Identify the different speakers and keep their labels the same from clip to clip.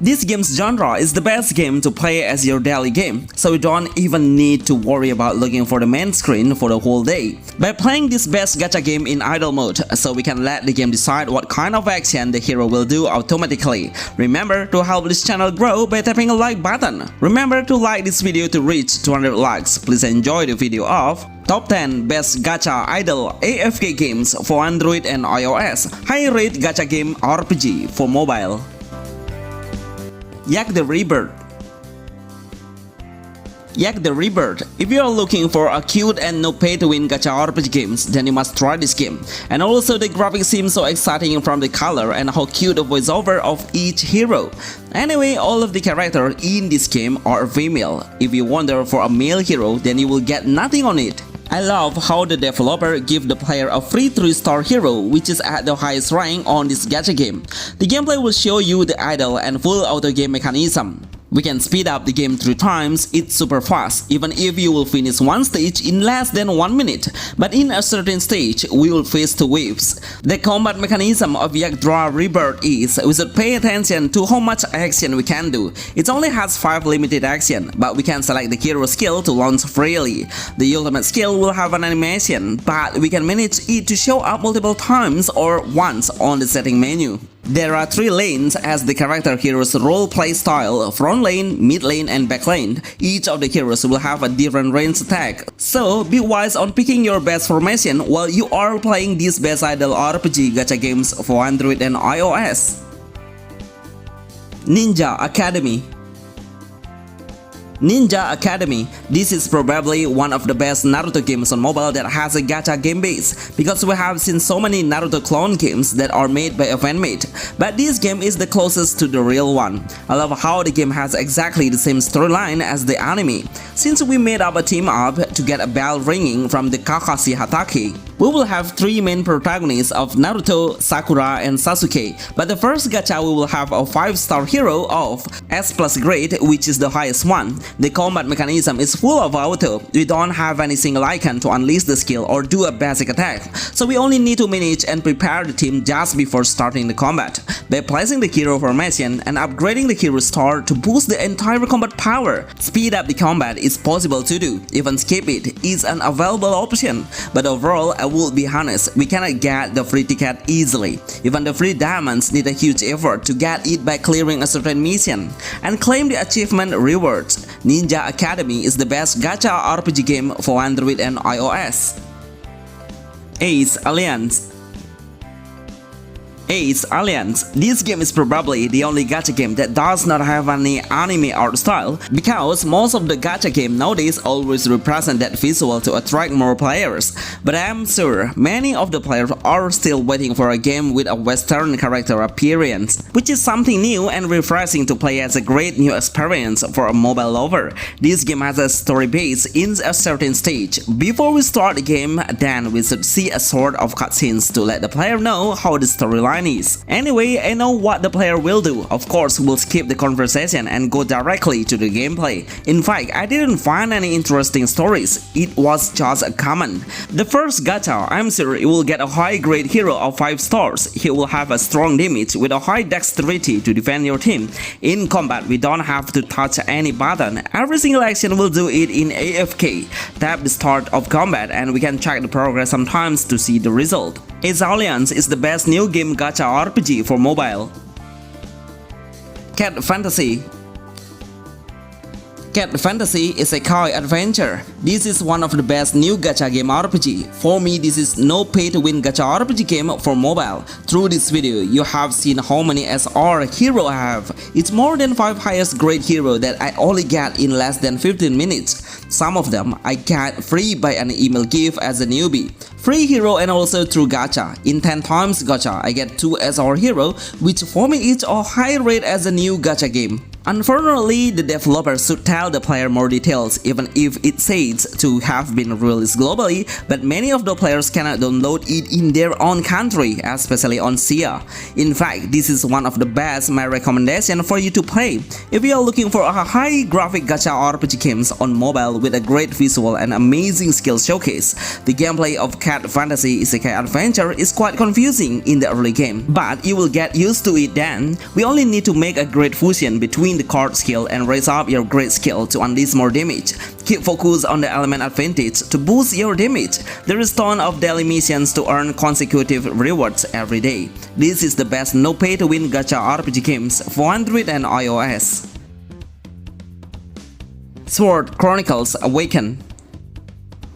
Speaker 1: This game's genre is the best game to play as your daily game, so you don't even need to worry about looking for the main screen for the whole day. By playing this best gacha game in idle mode, so we can let the game decide what kind of action the hero will do automatically. Remember to help this channel grow by tapping a like button. Remember to like this video to reach 200 likes. Please enjoy the video of Top 10 Best Gacha Idle AFK Games for Android and iOS. High-rate gacha game RPG for mobile. Yak the Rebird. Yak the Rebird. If you are looking for a cute and no pay-to-win gacha RPG games, then you must try this game. And also the graphics seem so exciting from the color and how cute the voiceover of each hero. Anyway, all of the characters in this game are female. If you wonder for a male hero, then you will get nothing on it. I love how the developer give the player a free 3-star hero, which is at the highest rank on this gacha game. The gameplay will show you the idle and full auto game mechanism. We can speed up the game 3 times, it's super fast, even if you will finish one stage in less than 1 minute. But in a certain stage, we will face 2 waves. The combat mechanism of Yak the Rebird is, we should pay attention to how much action we can do. It only has 5 limited action, but we can select the hero skill to launch freely. The ultimate skill will have an animation, but we can manage it to show up multiple times or once on the setting menu. There are 3 lanes as the character hero's role-play style: front lane, mid lane, and back lane. Each of the heroes will have a different range attack, so be wise on picking your best formation while you are playing these best idle RPG gacha games for Android and iOS. Ninja Academy. Ninja Academy. This is probably one of the best Naruto games on mobile that has a gacha game base, because we have seen so many Naruto clone games that are made by a fanmate, but this game is the closest to the real one. I love how the game has exactly the same storyline as the anime. Since we made up a team up to get a bell ringing from the Kakashi Hatake, we will have 3 main protagonists of Naruto, Sakura, and Sasuke. But the first gacha we will have a 5-star hero of S+ grade, which is the highest one. The combat mechanism is full of auto. We don't have any single icon to unleash the skill or do a basic attack, so we only need to manage and prepare the team just before starting the combat. By placing the hero formation and upgrading the hero star to boost the entire combat power, speed up the combat is possible to do. Even skip it is an available option. But overall, I will be honest, we cannot get the free ticket easily. Even the free diamonds need a huge effort to get it by clearing a certain mission and claim the achievement rewards. Ninja Academy is the best gacha RPG game for Android and iOS. Ace Alliance. Ace Alliance. This game is probably the only gacha game that does not have any anime art style, because most of the gacha game nowadays always represent that visual to attract more players. But I am sure many of the players are still waiting for a game with a western character appearance, which is something new and refreshing to play as a great new experience for a mobile lover. This game has a story base in a certain stage. Before we start the game, then we should see a sort of cutscenes to let the player know how the storyline is. Anyway, I know what the player will do. Of course, we'll skip the conversation and go directly to the gameplay. In fact, I didn't find any interesting stories. It was just a comment. The first gacha, I'm sure you will get a high-grade hero of 5 stars. He will have a strong damage with a high dexterity to defend your team. In combat, we don't have to touch any button. Every single action will do it in AFK. Tap the start of combat and we can check the progress sometimes to see the result. Ace Alliance is the best new game gacha RPG for mobile. Cat Fantasy. Cat Fantasy is a kawaii adventure. This is one of the best new gacha game RPG. For me, this is no pay-to-win gacha RPG game for mobile. Through this video, you have seen how many SR hero I have. It's more than 5 highest grade hero that I only get in less than 15 minutes. Some of them I get free by an email gift as a newbie. Free hero and also through gacha. In 10 times gacha, I get 2 SR hero, which for me is a high rate as a new gacha game. Unfortunately, the developer should tell the player more details, even if it says to have been released globally, but many of the players cannot download it in their own country, especially on Wsia. In fact, this is one of the best my recommendation for you to play if you are looking for a high graphic gacha RPG games on mobile. mobile with a great visual and amazing skill showcase. The gameplay of Cat Fantasy Isekai Adventure is quite confusing in the early game, but you will get used to it then. We only need to make a great fusion between the card skill and raise up your great skill to unleash more damage. Keep focus on the element advantage to boost your damage. There is ton of daily missions to earn consecutive rewards every day. This is the best no pay to win gacha RPG games for Android and iOS. Sword Chronicles Awaken.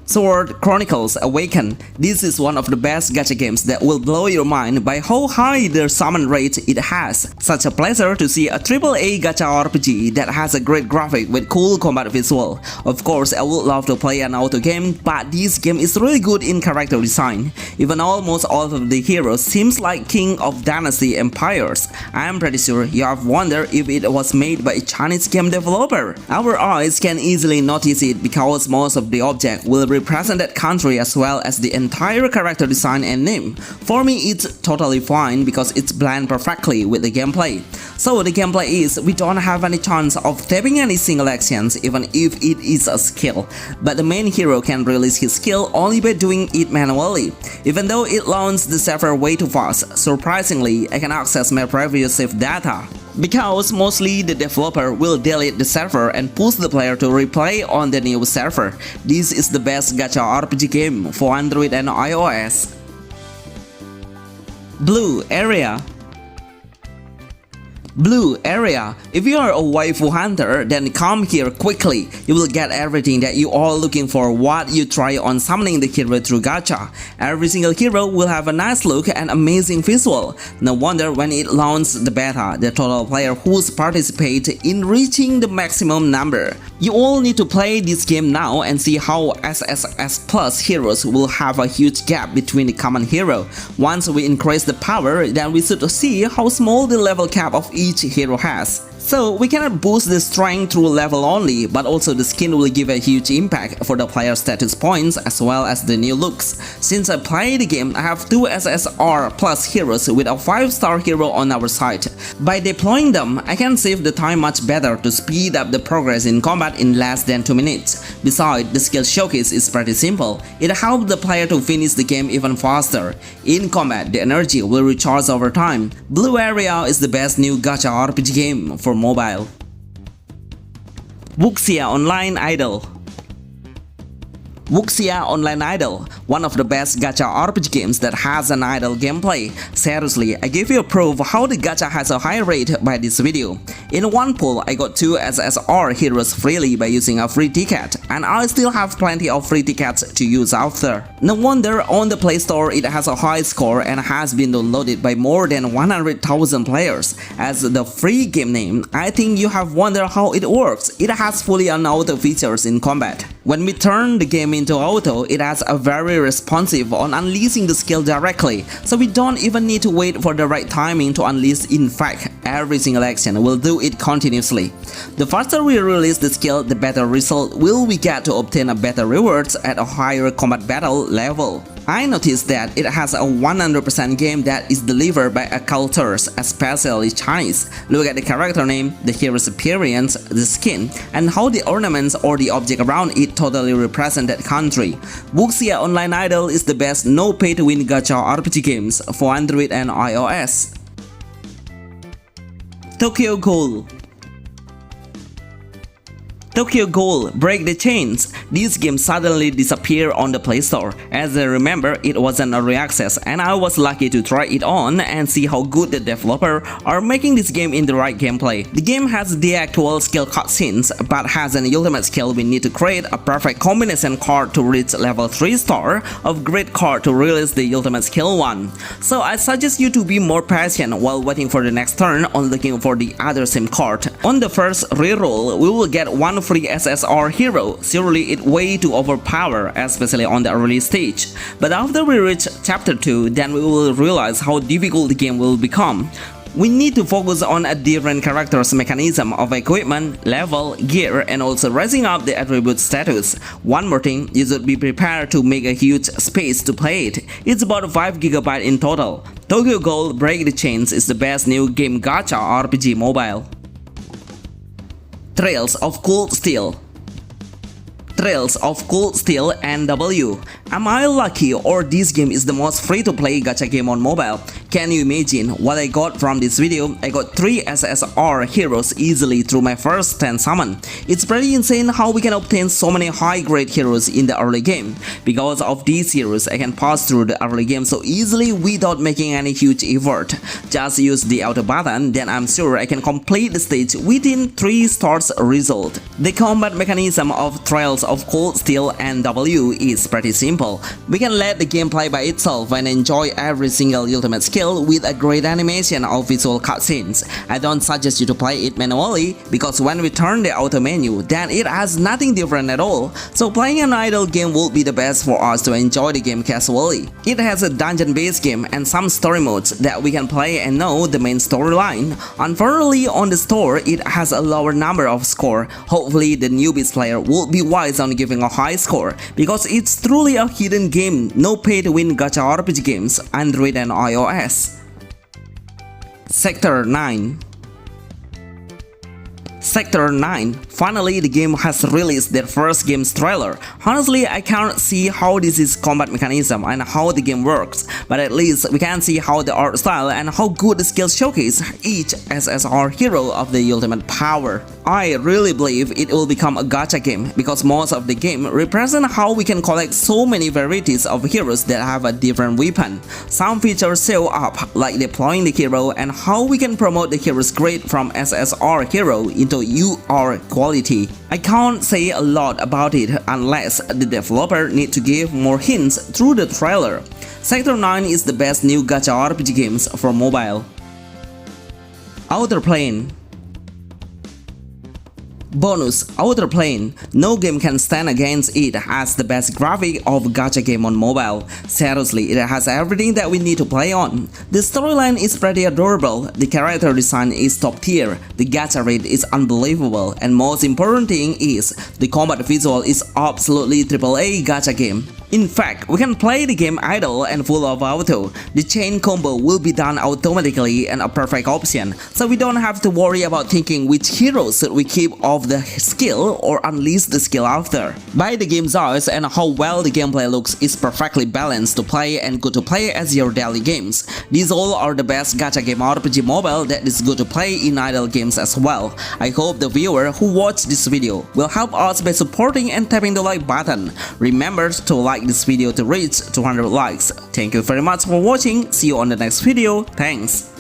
Speaker 1: Sword Chronicles Awaken. This is one of the best gacha games that will blow your mind by how high the summon rate it has. Such a pleasure to see a AAA gacha RPG that has a great graphic with cool combat visual. Of course, I would love to play an auto game, but this game is really good in character design. Even almost all of the heroes seems like king of dynasty empires. I am pretty sure you have wondered if it was made by a Chinese game developer. Our eyes can easily notice it because most of the objects will represent that country as well as the entire character design and name. For me, it's totally fine because it's blend perfectly with the gameplay. So the gameplay is we don't have any chance of tapping any single actions even if it is a skill, but the main hero can release his skill only by doing it manually. Even though it launches the server way too fast, surprisingly I can access my previous save data, because mostly the developer will delete the server and push the player to replay on the new server. This is the best gacha RPG game for Android and iOS. Blue Area. Blue Area. If you are a waifu hunter, then come here quickly. You will get everything that you are looking for what you try on summoning the hero through gacha. Every single hero will have a nice look and amazing visual. No wonder when it launched the beta, the total player who's participate in reaching the maximum number. You all need to play this game now and see how SSS Plus heroes will have a huge gap between the common hero. Once we increase the power, then we should see how small the level cap of each hero has. So we cannot boost the strength through level only, but also the skin will give a huge impact for the player status points as well as the new looks. Since I play the game, I have 2 SSR plus heroes with a 5-star hero on our side. By deploying them, I can save the time much better to speed up the progress in combat in less than 2 minutes. Besides, the skill showcase is pretty simple. It helps the player to finish the game even faster. In combat, the energy will recharge over time. Blue Area is the best new gacha RPG game for mobile. Wsia Online Idle. Wsia Online Idle, one of the best gacha RPG games that has an idle gameplay. Seriously, I give you a proof how the gacha has a high rate by this video. In one pull, I got 2 SSR heroes freely by using a free ticket, and I still have plenty of free tickets to use after. No wonder on the Play Store it has a high score and has been downloaded by more than 100,000 players. As the free game name, I think you have wondered how it works. It has fully unauto features in combat. When we turn the game into auto, it has a very responsive on unleashing the skill directly, so we don't even need to wait for the right timing to unleash. In fact, every single action will do it continuously. The faster we release the skill, the better result will we get to obtain a better rewards at a higher combat battle level. I noticed that it has a 100% game that is delivered by cultures, especially Chinese. Look at the character name, the hero's appearance, the skin, and how the ornaments or the object around it totally represent that country. Wsia Online Idle is the best no pay to win gacha RPG games for Android and iOS. Tokyo Ghoul. Tokyo Ghoul Break the Chains. This game suddenly disappeared on the Play Store. As I remember, it was an early access and I was lucky to try it on and see how good the developer are making this game in the right gameplay. The game has the actual skill cutscenes, but has an ultimate skill we need to create a perfect combination card to reach level 3 star of great card to release the ultimate skill 1. So I suggest you to be more patient while waiting for the next turn on looking for the other same card. On the first reroll, we will get one free SSR hero. Surely it way too overpowered, especially on the early stage. But after we reach chapter 2, then we will realize how difficult the game will become. We need to focus on a different character's mechanism of equipment, level, gear, and also raising up the attribute status. One more thing, you should be prepared to make a huge space to play it. It's about 5 GB in total. Tokyo Ghoul Break the Chains is the best new game gacha RPG mobile. Trails of Cold Steel. Trails of Cold Steel and W. Am I lucky, or this game is the most free-to-play gacha game on mobile? Can you imagine what I got from this video? I got 3 SSR heroes easily through my first 10 summon. It's pretty insane how we can obtain so many high-grade heroes in the early game. Because of these heroes, I can pass through the early game so easily without making any huge effort. Just use the auto button, then I'm sure I can complete the stage within 3 stars result. The combat mechanism of Trails of Cold Steel and W is pretty simple. We can let the game play by itself and enjoy every single ultimate skill with a great animation of visual cutscenes. I don't suggest you to play it manually because when we turn the auto menu, then it has nothing different at all. So playing an idle game will be the best for us to enjoy the game casually. It has a dungeon-based game and some story modes that we can play and know the main storyline. Unfortunately, on the store, it has a lower number of score. Hopefully, the newbies player will be wise on giving a high score because it's truly a hidden game, no pay-to-win gacha RPG games, Android and iOS. Sector 9. Sector 9. Finally, the game has released their first game's trailer. Honestly, I can't see how this is combat mechanism and how the game works, but at least we can see how the art style and how good the skills showcase each SSR hero of the ultimate power. I really believe it will become a gacha game because most of the game represent how we can collect so many varieties of heroes that have a different weapon. Some features show up like deploying the hero and how we can promote the hero's grade from SSR hero into UR quality. I can't say a lot about it unless the developer need to give more hints through the trailer. Sector 9 is the best new gacha RPG games for mobile. Outer Plane. Bonus, Outer Plane. No game can stand against it as the best graphic of gacha game on mobile. Seriously, it has everything that we need to play on. The storyline is pretty adorable, the character design is top tier, the gacha rate is unbelievable, and most important thing is, the combat visual is absolutely AAA gacha game. In fact, we can play the game idle and full of auto. The chain combo will be done automatically and a perfect option, so we don't have to worry about thinking which hero should we keep off the skill or unleash the skill after. By the game's eyes and how well the gameplay looks is perfectly balanced to play and good to play as your daily games. These all are the best gacha game RPG mobile that is good to play in idle games as well. I hope the viewer who watched this video will help us by supporting and tapping the like button. Remember to like this video to reach 200 likes. Thank you very much for watching. See you on the next video. Thanks.